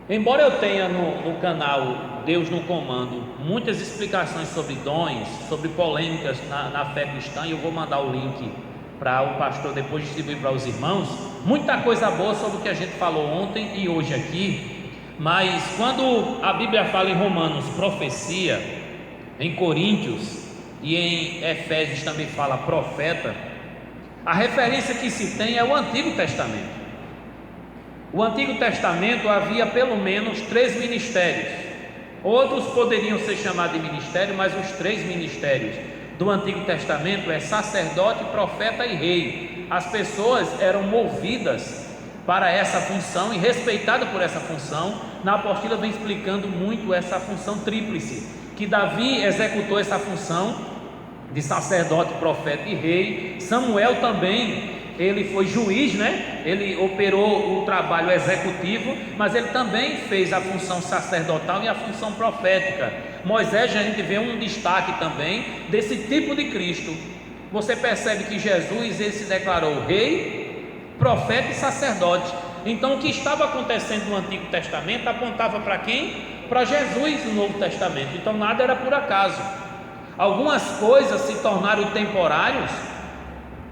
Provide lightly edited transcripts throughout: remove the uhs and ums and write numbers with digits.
Embora eu tenha no canal Deus no Comando muitas explicações sobre dons, sobre polêmicas na fé cristã, e eu vou mandar o link para o pastor depois distribuir para os irmãos, muita coisa boa sobre o que a gente falou ontem e hoje aqui. Mas quando a Bíblia fala em Romanos profecia, em Coríntios e em Efésios também fala profeta, a referência que se tem é o Antigo Testamento. O Antigo Testamento havia pelo menos 3 ministérios. Outros poderiam ser chamados de ministério, mas os 3 ministérios do Antigo Testamento é sacerdote, profeta e rei. As pessoas eram movidas para essa função e respeitadas por essa função. Na apostila vem explicando muito essa função tríplice, que Davi executou essa função de sacerdote, profeta e rei. Samuel também, ele foi juiz, né? Ele operou o trabalho executivo, mas ele também fez a função sacerdotal e a função profética. Moisés, a gente vê um destaque também desse tipo de Cristo. Você percebe que Jesus, ele se declarou rei, profeta e sacerdote. Então o que estava acontecendo no Antigo Testamento apontava para quem? Para Jesus no Novo Testamento. Então nada era por acaso. Algumas coisas se tornaram temporários,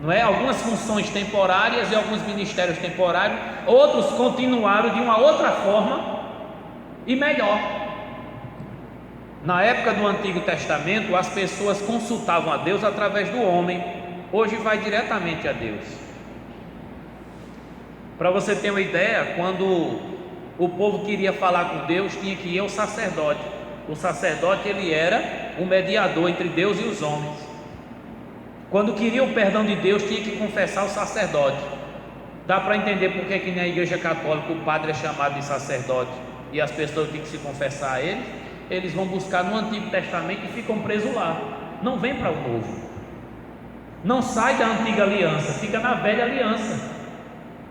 não é? Algumas funções temporárias e alguns ministérios temporários, outros continuaram de uma outra forma e melhor. Na época do Antigo Testamento, as pessoas consultavam a Deus através do homem. Hoje vai diretamente a Deus. Para você ter uma ideia, quando o povo queria falar com Deus, tinha que ir ao sacerdote. O sacerdote, ele era o mediador entre Deus e os homens. Quando queria o perdão de Deus, tinha que confessar o sacerdote. Dá para entender por que na igreja católica o padre é chamado de sacerdote e as pessoas têm que se confessar a ele. Eles vão buscar no Antigo Testamento e ficam presos lá. Não vem para o Novo. Não sai da antiga aliança, fica na velha aliança.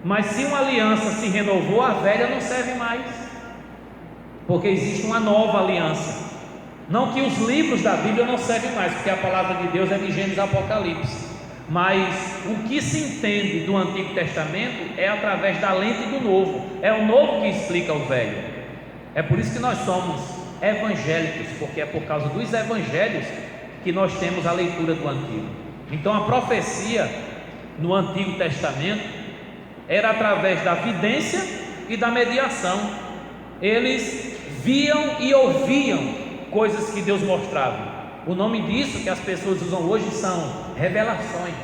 Mas se uma aliança se renovou, a velha não serve mais, porque existe uma nova aliança. Não que os livros da Bíblia não servem mais, porque a palavra de Deus é de Gênesis e Apocalipse, mas o que se entende do Antigo Testamento é através da lente do Novo. É o Novo que explica o Velho. É por isso que nós somos evangélicos, porque é por causa dos evangelhos que nós temos a leitura do Antigo. Então a profecia no Antigo Testamento era através da vidência e da mediação. Eles viam e ouviam coisas que Deus mostrava. O nome disso que as pessoas usam hoje são revelações.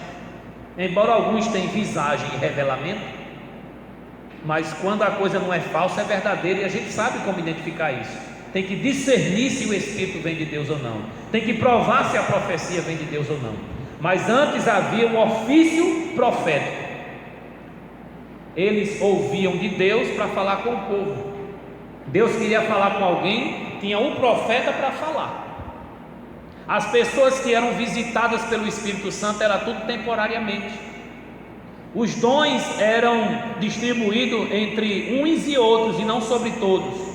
Embora alguns tenham visagem e revelamento, mas quando a coisa não é falsa, é verdadeira, e a gente sabe como identificar isso. Tem que discernir se o Espírito vem de Deus ou não. Tem que provar se a profecia vem de Deus ou não. Mas antes havia um ofício profético. Eles ouviam de Deus para falar com o povo. Deus queria falar com alguém, tinha um profeta para falar. As pessoas que eram visitadas pelo Espírito Santo era tudo temporariamente. Os dons eram distribuídos entre uns e outros e não sobre todos.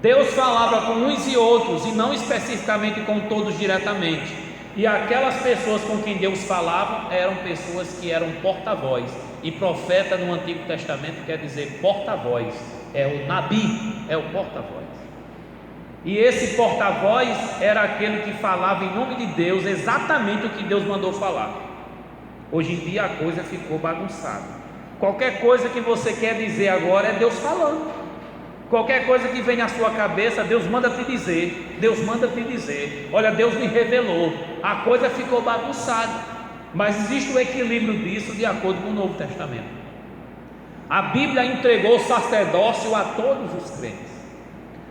Deus falava com uns e outros e não especificamente com todos diretamente. E aquelas pessoas com quem Deus falava eram pessoas que eram porta-voz. E profeta no Antigo Testamento quer dizer porta-voz. É o Nabi, é o porta-voz. E esse porta-voz era aquele que falava em nome de Deus exatamente o que Deus mandou falar. Hoje em dia a coisa ficou bagunçada. Qualquer coisa que você quer dizer agora é Deus falando. Qualquer coisa que vem na sua cabeça, Deus manda te dizer. Deus manda te dizer. Olha, Deus me revelou. A coisa ficou bagunçada. Mas existe o equilíbrio disso de acordo com o Novo Testamento. A Bíblia entregou o sacerdócio a todos os crentes.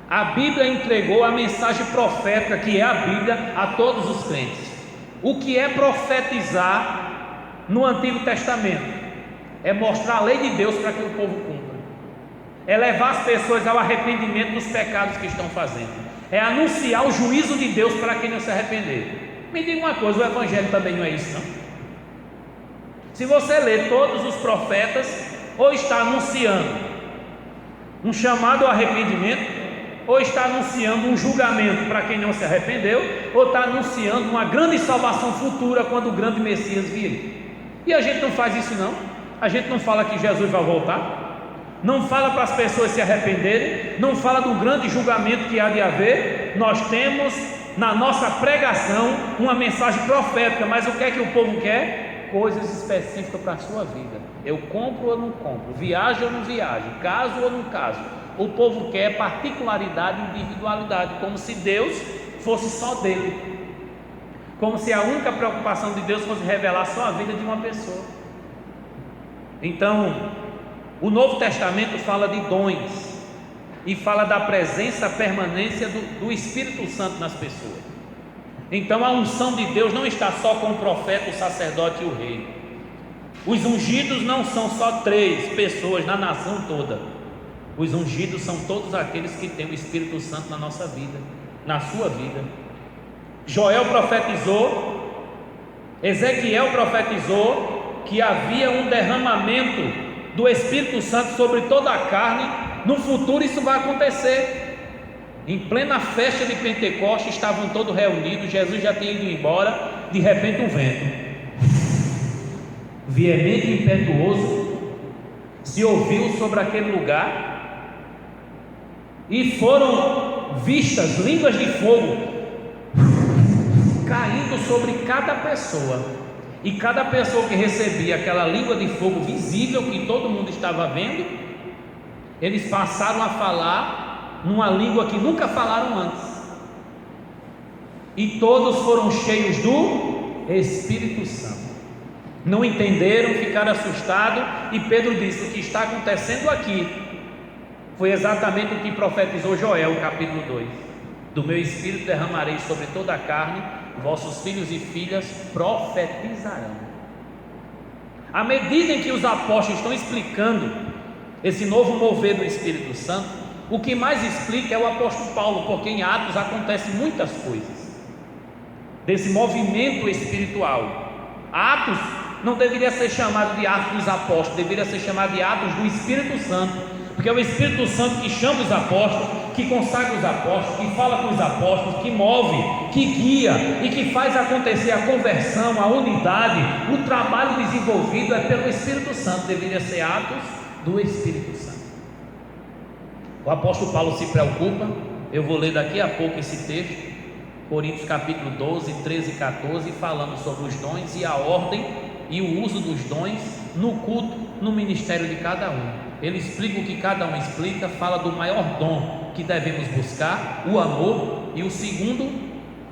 A Bíblia entregou a mensagem profética, que é a Bíblia, a todos os crentes. O que é profetizar no Antigo Testamento? É mostrar a lei de Deus para que o povo cumpra. É levar as pessoas ao arrependimento dos pecados que estão fazendo. É anunciar o juízo de Deus para quem não se arrepender. Me diga uma coisa, o Evangelho também não é isso, não? Se você ler todos os profetas, ou está anunciando um chamado ao arrependimento, ou está anunciando um julgamento para quem não se arrependeu, ou está anunciando uma grande salvação futura quando o grande Messias vir. E a gente não faz isso não. A gente não fala que Jesus vai voltar. não fala para as pessoas se arrependerem, não fala do grande julgamento que há de haver. Nós temos na nossa pregação uma mensagem profética, mas o que é que o povo quer? Coisas específicas para a sua vida. Eu compro ou não compro, viajo ou não viajo, caso ou não caso. O povo quer particularidade e individualidade, como se Deus fosse só dele, como se a única preocupação de Deus fosse revelar só a vida de uma pessoa. Então, o Novo Testamento fala de dons e fala da presença, permanência do Espírito Santo nas pessoas. Então a unção de Deus não está só com o profeta, o sacerdote e o rei. Os ungidos não são só 3 pessoas na nação toda. Os ungidos são todos aqueles que têm o Espírito Santo na nossa vida, na sua vida. Joel profetizou, Ezequiel profetizou que havia um derramamento do Espírito Santo sobre toda a carne. No futuro isso vai acontecer. Em plena festa de Pentecostes, estavam todos reunidos, Jesus já tinha ido embora. De repente um vento veemente e impetuoso se ouviu sobre aquele lugar, e foram vistas línguas de fogo caindo sobre cada pessoa, e cada pessoa que recebia aquela língua de fogo visível, que todo mundo estava vendo, eles passaram a falar numa língua que nunca falaram antes, e todos foram cheios do Espírito Santo. Não entenderam, ficaram assustados, e Pedro disse: o que está acontecendo aqui foi exatamente o que profetizou Joel, capítulo 2: do meu Espírito derramarei sobre toda a carne, vossos filhos e filhas profetizarão. À medida em que os apóstolos estão explicando esse novo mover do Espírito Santo, o que mais explica é o apóstolo Paulo, porque em Atos acontecem muitas coisas desse movimento espiritual. Atos não deveria ser chamado de Atos dos Apóstolos, deveria ser chamado de Atos do Espírito Santo, porque é o Espírito Santo que chama os apóstolos, que consagra os apóstolos, que fala com os apóstolos, que move, que guia e que faz acontecer a conversão, a unidade. O trabalho desenvolvido é pelo Espírito Santo, deveria ser Atos do Espírito Santo. O apóstolo Paulo se preocupa, eu vou ler daqui a pouco esse texto, Coríntios capítulo 12, 13 e 14, falando sobre os dons e a ordem e o uso dos dons no culto, no ministério de cada um. Ele explica o que cada um explica, fala do maior dom que devemos buscar, o amor, e o segundo,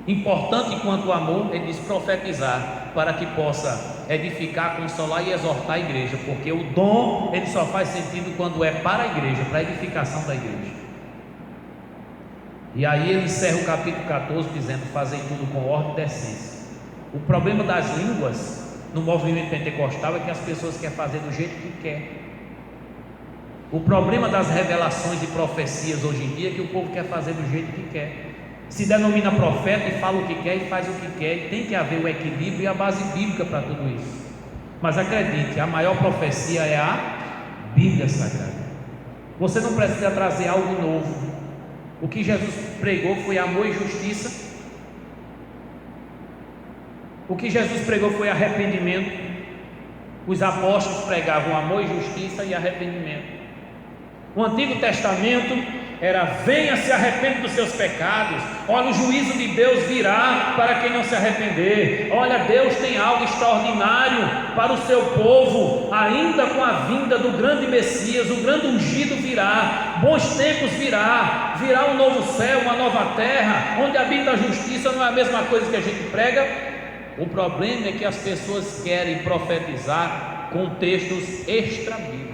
importante quanto o amor, ele diz profetizar, para que possa edificar, consolar e exortar a igreja, porque o dom ele só faz sentido quando é para a igreja, para a edificação da igreja. E aí ele encerra o capítulo 14 dizendo: fazei tudo com ordem e decência. O problema das línguas no movimento pentecostal é que as pessoas querem fazer do jeito que quer. O problema das revelações e profecias hoje em dia é que o povo quer fazer do jeito que quer. Se denomina profeta e fala o que quer e faz o que quer, e tem que haver o equilíbrio e a base bíblica para tudo isso. Mas acredite, a maior profecia é a Bíblia Sagrada. Você não precisa trazer algo novo. O que Jesus pregou foi amor e justiça. O que Jesus pregou foi arrependimento. Os apóstolos pregavam amor e justiça e arrependimento. O Antigo Testamento era: venha, se arrepende dos seus pecados. Olha, o juízo de Deus virá para quem não se arrepender. Olha, Deus tem algo extraordinário para o seu povo, ainda com a vinda do grande Messias. O grande ungido virá, bons tempos virá um novo céu, uma nova terra, onde habita a justiça. Não é a mesma coisa que a gente prega. O problema é que as pessoas querem profetizar com textos extra-bíblicos,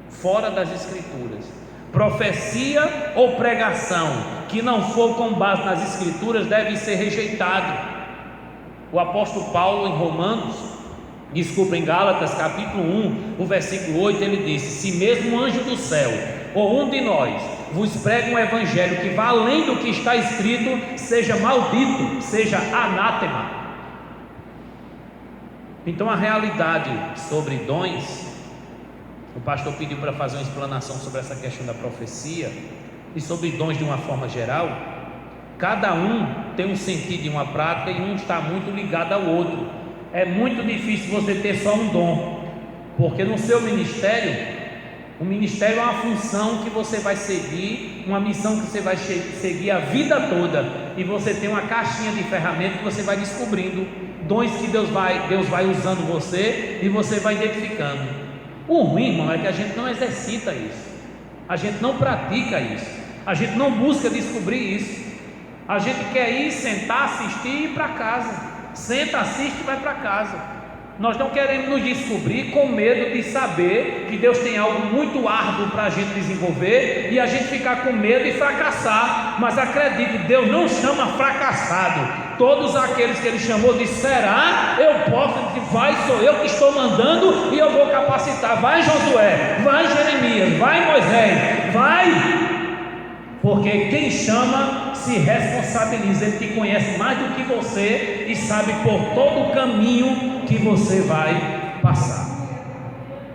fora das escrituras. Profecia ou pregação que não for com base nas escrituras deve ser rejeitado. O apóstolo Paulo em Gálatas capítulo 1, o versículo 8, ele disse: se mesmo um anjo do céu ou um de nós vos prega um evangelho que vá além do que está escrito, seja maldito, seja anátema. Então a realidade sobre dons, o pastor pediu para fazer uma explanação sobre essa questão da profecia e sobre dons de uma forma geral. Cada um tem um sentido e uma prática, e um está muito ligado ao outro. É muito difícil você ter só um dom, porque no seu ministério O ministério é uma função que você vai seguir, uma missão que você vai seguir a vida toda, e você tem uma caixinha de ferramentas que você vai descobrindo, dons que Deus vai usando você, e você vai identificando. O ruim, irmão, é que a gente não exercita isso, a gente não pratica isso, a gente não busca descobrir isso. A gente quer ir, sentar, assistir e ir para casa. Senta, assiste e vai para casa. Nós não queremos nos descobrir com medo de saber que Deus tem algo muito árduo para a gente desenvolver e a gente ficar com medo e fracassar. Mas acredite, Deus não chama fracassado. Todos aqueles que Ele chamou de será, eu posso, vai, sou eu que estou mandando e eu vou capacitar. Vai Josué, vai Jeremias, vai Moisés, vai. Porque quem chama se responsabiliza, Ele te conhece mais do que você e sabe por todo o caminho que você vai passar.